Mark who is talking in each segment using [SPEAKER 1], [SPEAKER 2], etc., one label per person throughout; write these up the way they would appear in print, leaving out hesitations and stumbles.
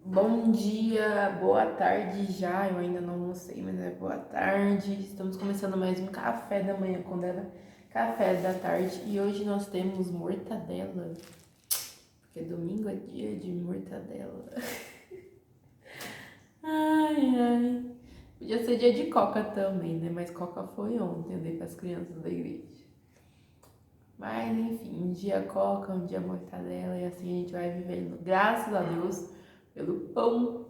[SPEAKER 1] Bom dia, boa tarde já, eu ainda não almocei, mas é boa tarde. Estamos começando mais um café da manhã com Débora, café da tarde. E hoje nós temos mortadela, porque domingo é dia de mortadela. Ai, ai. Podia ser dia de coca também, né? Mas coca foi ontem, eu dei para as crianças da igreja. Mas enfim, um dia coca, um dia mortadela, e assim a gente vai vivendo, graças a Deus, pelo pão,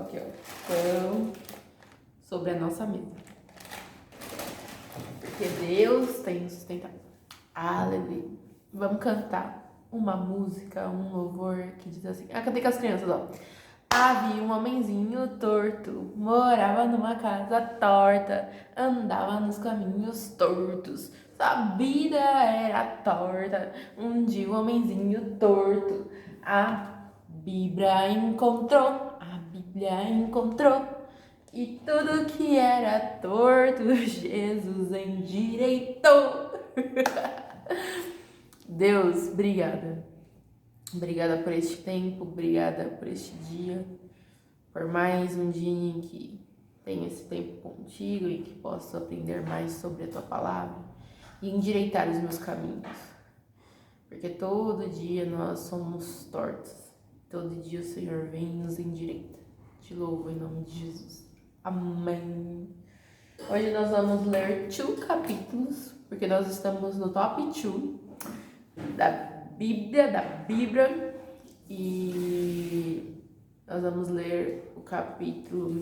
[SPEAKER 1] aqui ó, pão sobre a nossa mesa. Porque Deus tem sustentado. Aleluia. Vamos cantar uma música, um louvor que diz assim. Ah, cantei com as crianças, ó. Havia um homenzinho torto, morava numa casa torta, andava nos caminhos tortos, sua vida era torta. Um dia o homenzinho torto, a Bíblia encontrou, e tudo que era torto, Jesus endireitou. Deus, obrigada. Obrigada por este tempo, obrigada por este dia, por mais um dia em que tenho esse tempo contigo e que posso aprender mais sobre a tua palavra e endireitar os meus caminhos. Porque todo dia nós somos tortos, todo dia o Senhor vem e nos endireita. Te louvo em nome de Jesus. Amém. Hoje nós vamos ler 2 capítulos, porque nós estamos no top 2 da Bíblia, e nós vamos ler o capítulo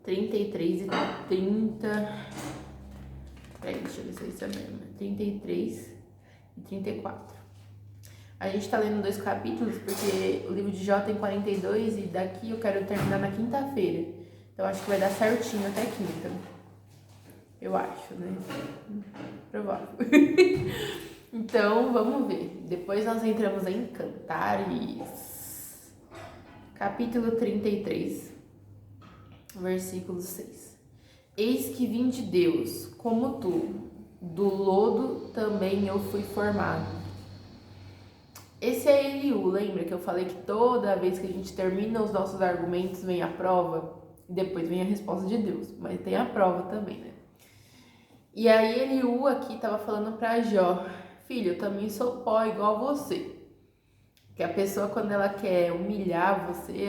[SPEAKER 1] 33 e 30. Peraí, deixa eu ver se é isso mesmo. 33 e 34. A gente tá lendo 2 capítulos porque o livro de Jó tem 42 e daqui eu quero terminar na quinta-feira. Então acho que vai dar certinho até quinta. Eu acho, né? Provável. Então, vamos ver. Depois nós entramos em Cantares, capítulo 33, versículo 6. Eis que vim de Deus, como tu, do lodo também eu fui formado. Esse é Eliú, lembra que eu falei que toda vez que a gente termina os nossos argumentos vem a prova? E depois vem a resposta de Deus, mas tem a prova também, né? E aí Eliú aqui tava falando pra Jó: filho, eu também sou pó igual você. Que a pessoa, quando ela quer humilhar você,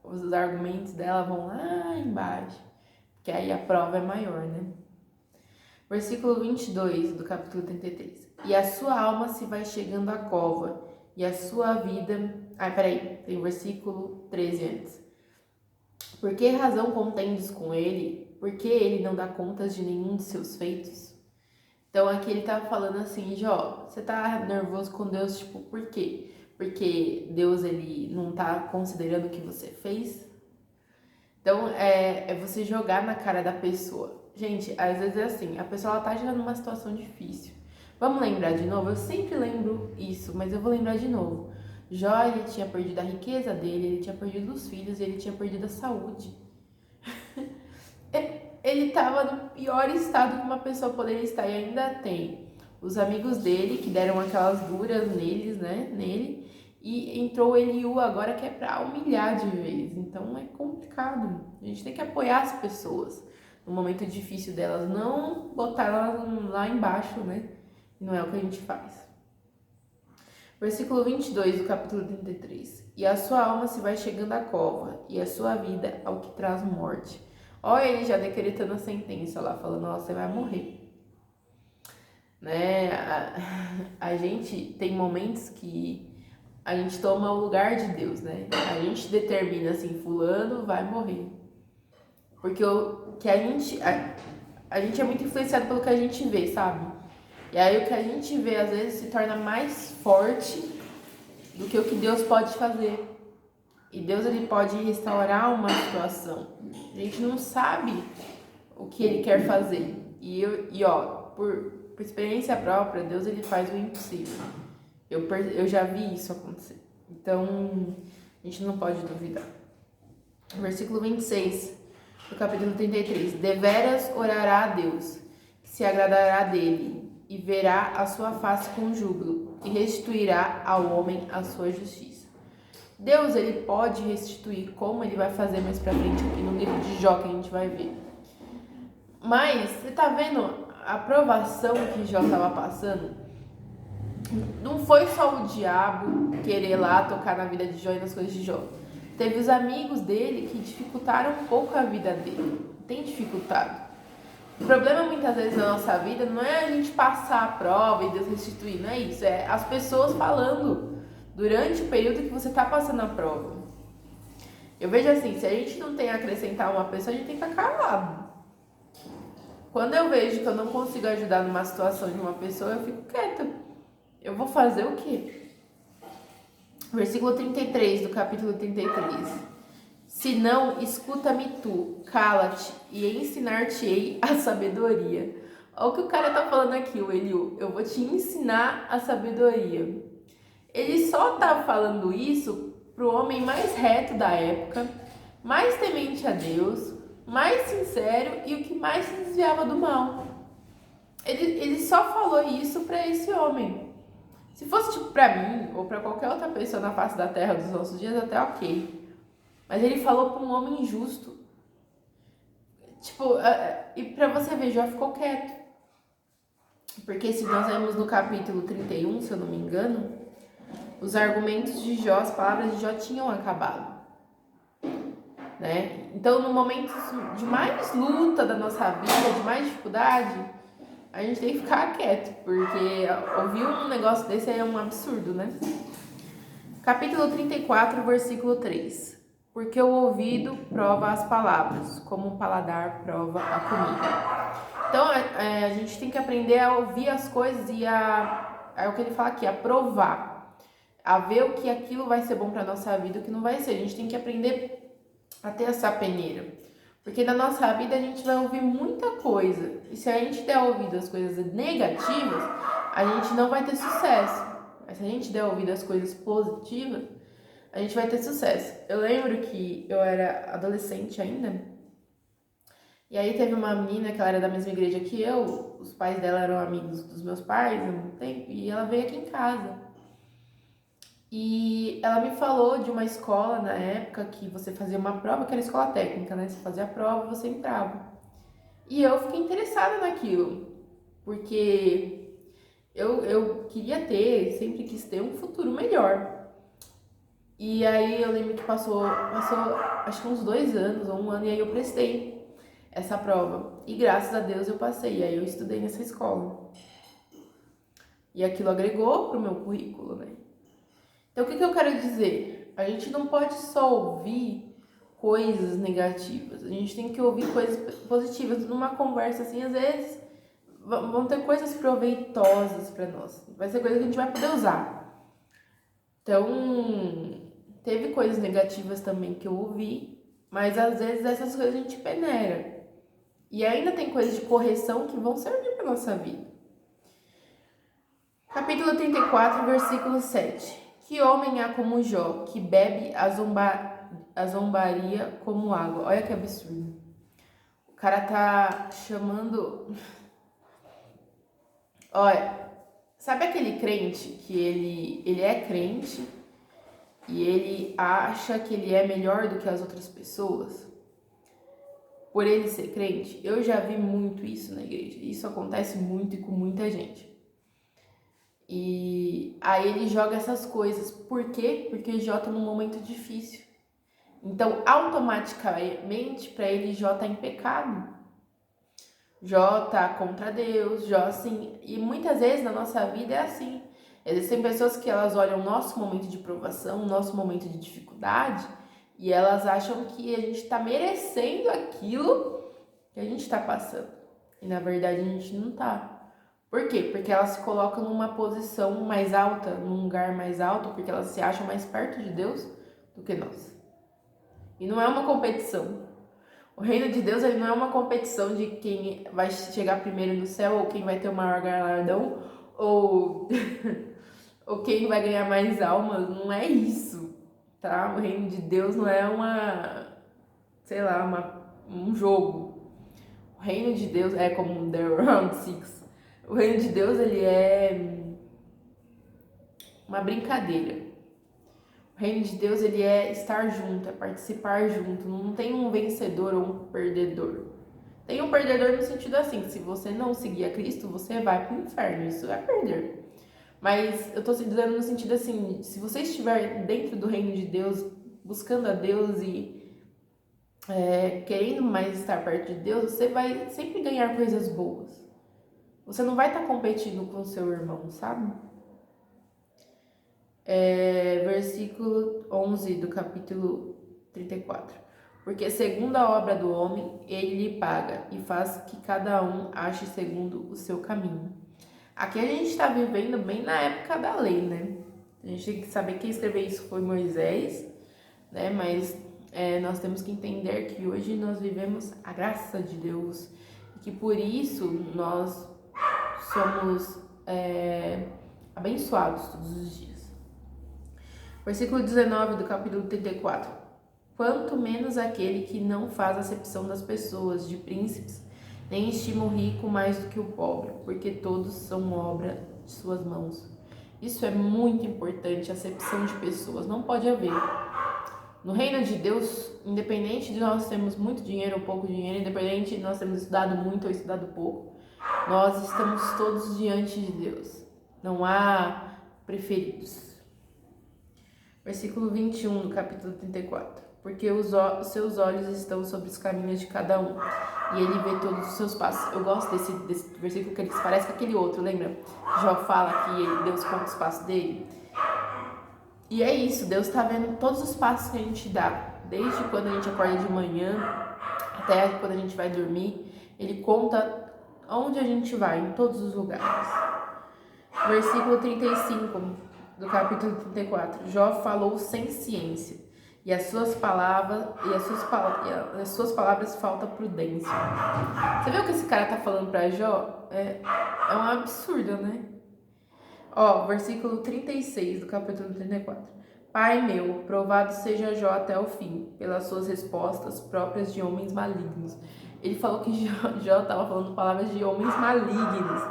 [SPEAKER 1] os argumentos dela vão lá embaixo. Que aí a prova é maior, né? Versículo 22 do capítulo 33. E a sua alma se vai chegando à cova, e a sua vida... peraí, tem o versículo 13 antes. Por que razão contendes com ele? Por que ele não dá contas de nenhum de seus feitos? Então aqui ele tá falando assim, Jó, você tá nervoso com Deus, tipo, por quê? Porque Deus, ele não tá considerando o que você fez? Então é você jogar na cara da pessoa. Gente, às vezes é assim, a pessoa ela tá gerando uma situação difícil. Vamos lembrar de novo? Eu sempre lembro isso, mas eu vou lembrar de novo. Jó, ele tinha perdido a riqueza dele, ele tinha perdido os filhos, ele tinha perdido a saúde. Ele estava no pior estado que uma pessoa poderia estar e ainda tem os amigos dele que deram aquelas duras nele, e entrou o Eliú agora que é para humilhar de vez. Então é complicado. A gente tem que apoiar as pessoas no momento difícil delas, não botar elas lá embaixo, né? Não é o que a gente faz. Versículo 22 do capítulo 33. E a sua alma se vai chegando à cova, e a sua vida ao que traz morte. Olha ele já decretando a sentença lá, falando, ó, você vai morrer. Né? A gente tem momentos que a gente toma o lugar de Deus, né? A gente determina assim, fulano vai morrer. Porque a gente é muito influenciado pelo que a gente vê, sabe? E aí o que a gente vê às vezes se torna mais forte do que o que Deus pode fazer. E Deus, ele pode restaurar uma situação. A gente não sabe o que ele quer fazer. E por experiência própria, Deus, ele faz o impossível. Eu já vi isso acontecer. Então, a gente não pode duvidar. Versículo 26 do capítulo 33. Deveras orará a Deus, que se agradará dele, e verá a sua face com júbilo, e restituirá ao homem a sua justiça. Deus, ele pode restituir, como ele vai fazer mais pra frente aqui no livro de Jó, que a gente vai ver. Mas, você tá vendo a provação que Jó tava passando? Não foi só o diabo querer lá tocar na vida de Jó e nas coisas de Jó. Teve os amigos dele que dificultaram um pouco a vida dele. Tem dificultado. O problema muitas vezes na nossa vida não é a gente passar a prova e Deus restituir, não é isso. É as pessoas falando durante o período que você está passando a prova. Eu vejo assim, se a gente não tem a acrescentar uma pessoa, a gente tem que ficar calado. Quando eu vejo que eu não consigo ajudar numa situação de uma pessoa, eu fico quieta. Eu vou fazer o quê? Versículo 33 do capítulo 33. Se não, escuta-me tu, cala-te e ensinar-te-ei a sabedoria. Olha o que o cara tá falando aqui, o Eliú. Eu vou te ensinar a sabedoria. Ele só tá falando isso pro homem mais reto da época, mais temente a Deus, mais sincero e o que mais se desviava do mal. Ele só falou isso para esse homem. Se fosse tipo pra mim ou pra qualquer outra pessoa na face da terra dos nossos dias, até ok. Mas ele falou para um homem injusto. Tipo, e pra você ver, Jó ficou quieto. Porque se nós vemos no capítulo 31, se eu não me engano, os argumentos de Jó, as palavras de Jó tinham acabado. Né? Então, no momento de mais luta da nossa vida, de mais dificuldade, a gente tem que ficar quieto, porque ouvir um negócio desse é um absurdo, né? Capítulo 34, versículo 3. Porque o ouvido prova as palavras, como o paladar prova a comida. Então, a gente tem que aprender a ouvir as coisas e é o que ele fala aqui, a provar. A ver o que aquilo vai ser bom para nossa vida e o que não vai ser. A gente tem que aprender a ter essa peneira. Porque na nossa vida a gente vai ouvir muita coisa. E se a gente der ouvido às coisas negativas, a gente não vai ter sucesso. Mas se a gente der ouvido às coisas positivas, a gente vai ter sucesso. Eu lembro que eu era adolescente ainda. E aí teve uma menina que ela era da mesma igreja que eu. Os pais dela eram amigos dos meus pais há muito tempo. E ela veio aqui em casa. E ela me falou de uma escola na época que você fazia uma prova, que era escola técnica, né? Você fazia a prova e você entrava. E eu fiquei interessada naquilo, porque eu queria ter, sempre quis ter um futuro melhor. E aí eu lembro que passou acho que uns 2 anos ou 1 ano, e aí eu prestei essa prova. E graças a Deus eu passei, e aí eu estudei nessa escola. E aquilo agregou pro meu currículo, né? Então, o que eu quero dizer? A gente não pode só ouvir coisas negativas. A gente tem que ouvir coisas positivas. Numa conversa assim, às vezes, vão ter coisas proveitosas para nós. Vai ser coisa que a gente vai poder usar. Então, teve coisas negativas também que eu ouvi, mas às vezes essas coisas a gente peneira. E ainda tem coisas de correção que vão servir para nossa vida. Capítulo 34, versículo 7. Que homem há como Jó, que bebe a zombaria como água? Olha que absurdo. O cara tá chamando... Olha, sabe aquele crente que ele é crente e ele acha que ele é melhor do que as outras pessoas? Por ele ser crente? Eu já vi muito isso na igreja. Isso acontece muito e com muita gente. E aí ele joga essas coisas. Por quê? Porque Jó tá num momento difícil. Então, automaticamente, para ele, Jó tá em pecado. Jó tá contra Deus, Jó assim. E muitas vezes na nossa vida é assim. Existem pessoas que elas olham o nosso momento de provação, o nosso momento de dificuldade, e elas acham que a gente tá merecendo aquilo que a gente tá passando. E na verdade a gente não tá. Por quê? Porque elas se colocam numa posição mais alta, num lugar mais alto, porque elas se acham mais perto de Deus do que nós. E não é uma competição. O reino de Deus, ele não é uma competição de quem vai chegar primeiro no céu, ou quem vai ter o maior galardão, ou, ou quem vai ganhar mais almas. Não é isso, tá? O reino de Deus não é um jogo. O reino de Deus é como The Round Six. O reino de Deus, ele é uma brincadeira. O O reino de Deus, ele é estar junto, é participar junto. Não tem um vencedor ou um perdedor. Tem um perdedor no sentido assim, que se você não seguir a Cristo, você vai para o inferno. Isso é perder. Mas eu tô dizendo no sentido assim, se você estiver dentro do reino de Deus, buscando a Deus e querendo mais estar perto de Deus, você vai sempre ganhar coisas boas. Você não vai estar competindo com o seu irmão, sabe? Versículo 11 do capítulo 34. Porque segundo a obra do homem, ele lhe paga e faz que cada um ache segundo o seu caminho. Aqui a gente está vivendo bem na época da lei, né? A gente tem que saber que quem escreveu isso foi Moisés, né? Mas nós temos que entender que hoje nós vivemos a graça de Deus e que por isso nós somos abençoados todos os dias. Versículo 19 do capítulo 34. Quanto menos aquele que não faz acepção das pessoas, de príncipes, nem estima o rico mais do que o pobre, porque todos são obra de suas mãos. Isso é muito importante, acepção de pessoas, não pode haver. No reino de Deus, independente de nós termos muito dinheiro ou pouco dinheiro, independente de nós termos estudado muito ou estudado pouco, nós estamos todos diante de Deus. Não há preferidos. Versículo 21 do capítulo 34. Porque os seus olhos estão sobre os caminhos de cada um, e ele vê todos os seus passos. Eu gosto desse versículo que ele parece com aquele outro, lembra? Jó fala que Deus conta os passos dele. E é isso, Deus está vendo todos os passos que a gente dá, desde quando a gente acorda de manhã até quando a gente vai dormir. Ele conta onde a gente vai, em todos os lugares. Versículo 35 do capítulo 34. Jó falou sem ciência, e as suas palavras falta prudência. Você viu o que esse cara tá falando para Jó? É um absurdo, né? Versículo 36 do capítulo 34. Pai meu, provado seja Jó até o fim, pelas suas respostas próprias de homens malignos. Ele falou que Jó estava falando palavras de homens malignos.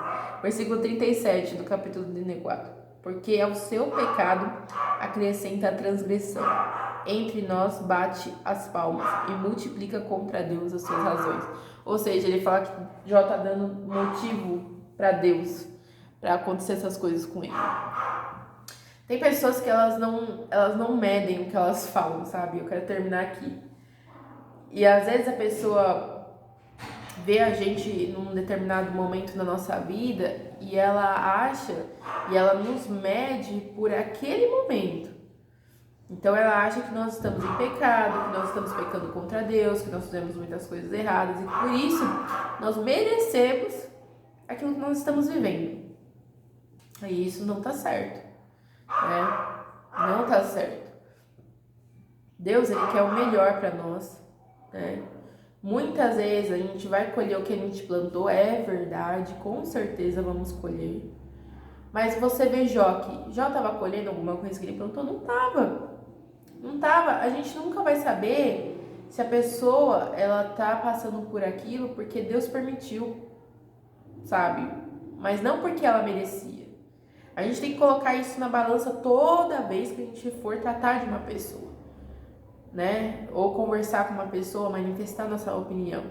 [SPEAKER 1] Versículo 37 do capítulo 34. Porque ao seu pecado acrescenta a transgressão. Entre nós bate as palmas e multiplica contra Deus as suas razões. Ou seja, ele fala que Jó está dando motivo para Deus, para acontecer essas coisas com ele. Tem pessoas que elas não medem o que elas falam, sabe? Eu quero terminar aqui. E às vezes a pessoa vê a gente num determinado momento da nossa vida e ela acha, e ela nos mede por aquele momento. Então ela acha que nós estamos em pecado, que nós estamos pecando contra Deus, que nós fizemos muitas coisas erradas e por isso nós merecemos aquilo que nós estamos vivendo. E isso não tá certo, né? Não tá certo. Deus, ele quer o melhor para nós, né? Muitas vezes a gente vai colher o que a gente plantou, é verdade, com certeza vamos colher. Mas você vê Jó aqui, Jó estava colhendo alguma coisa que ele plantou? Não estava. A gente nunca vai saber se a pessoa, ela tá passando por aquilo porque Deus permitiu, sabe? Mas não porque ela merecia. A gente tem que colocar isso na balança toda vez que a gente for tratar de uma pessoa, né? Ou conversar com uma pessoa, manifestar nossa opinião.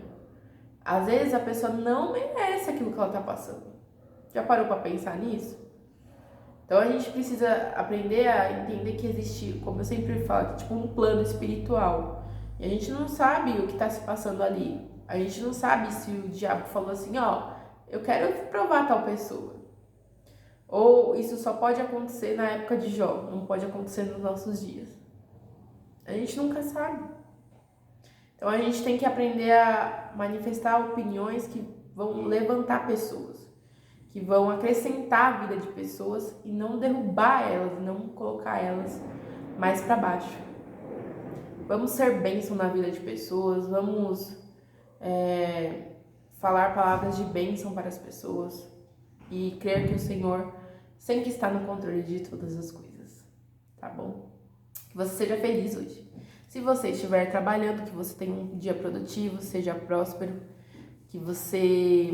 [SPEAKER 1] Às vezes a pessoa não merece aquilo que ela tá passando. Já parou para pensar nisso? Então a gente precisa aprender a entender que existe, como eu sempre falo, tipo um plano espiritual. E a gente não sabe o que está se passando ali. A gente não sabe se o diabo falou assim, eu quero provar tal pessoa. Ou isso só pode acontecer na época de Jó, não pode acontecer nos nossos dias. A gente nunca sabe. Então a gente tem que aprender a manifestar opiniões que vão levantar pessoas, que vão acrescentar a vida de pessoas e não derrubar elas, não colocar elas mais para baixo. Vamos ser bênção na vida de pessoas, vamos falar palavras de bênção para as pessoas e crer que o Senhor sempre está no controle de todas as coisas, tá bom? Que você seja feliz hoje. Se você estiver trabalhando, que você tenha um dia produtivo, seja próspero, que você...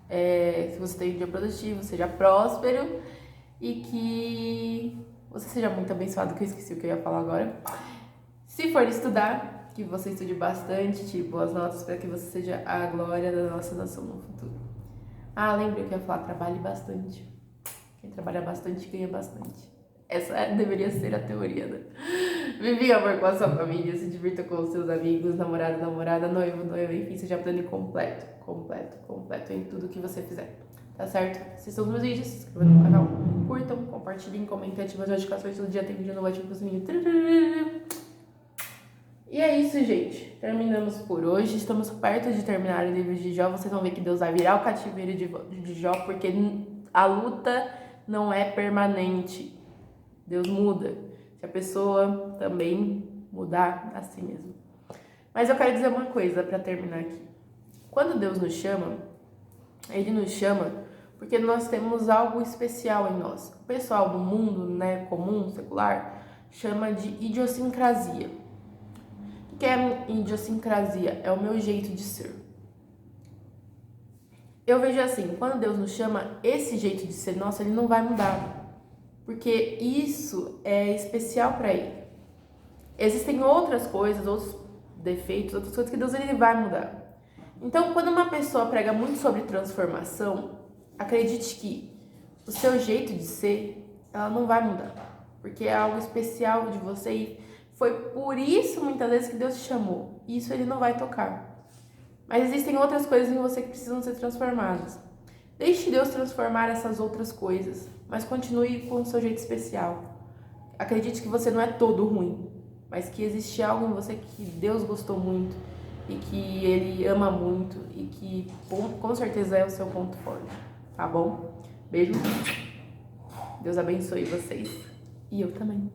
[SPEAKER 1] se você tem um dia produtivo, seja próspero e que você seja muito abençoado, que eu esqueci o que eu ia falar agora. Se for estudar, que você estude bastante, tire boas notas para que você seja a glória da nossa nação no futuro. Ah, lembrei que eu ia falar, trabalhe bastante. Quem trabalha bastante ganha bastante. Essa deveria ser a teoria, né? Vive amor com a sua família, se divirta com os seus amigos, namorado, namorada, noivo, noiva, enfim, seja pleno e completo em tudo que você fizer. Tá certo? Assistam os meus vídeos, se inscrevam no canal, curtam, compartilhem, comentem, ativem as notificações, todo dia tem vídeo novo, ativem o sininho. E é isso, gente. Terminamos por hoje. Estamos perto de terminar o livro de Jó. Vocês vão ver que Deus vai virar o cativeiro de Jó, porque a luta não é permanente. Deus muda. Se a pessoa também mudar, assim mesmo. Mas eu quero dizer uma coisa para terminar aqui. Quando Deus nos chama, Ele nos chama porque nós temos algo especial em nós. O pessoal do mundo, né, comum, secular, chama de idiosincrasia. O que é idiosincrasia? É o meu jeito de ser. Eu vejo assim, quando Deus nos chama, esse jeito de ser nosso, Ele não vai mudar. Porque isso é especial para Ele. Existem outras coisas, outros defeitos, outras coisas que Deus Ele vai mudar. Então, quando uma pessoa prega muito sobre transformação, acredite que o seu jeito de ser, ela não vai mudar. Porque é algo especial de você e foi por isso, muitas vezes, que Deus te chamou. Isso Ele não vai tocar. Mas existem outras coisas em você que precisam ser transformadas. Deixe Deus transformar essas outras coisas, mas continue com o seu jeito especial. Acredite que você não é todo ruim, mas que existe algo em você que Deus gostou muito e que Ele ama muito e que com certeza é o seu ponto forte, tá bom? Beijo. Deus abençoe vocês e eu também.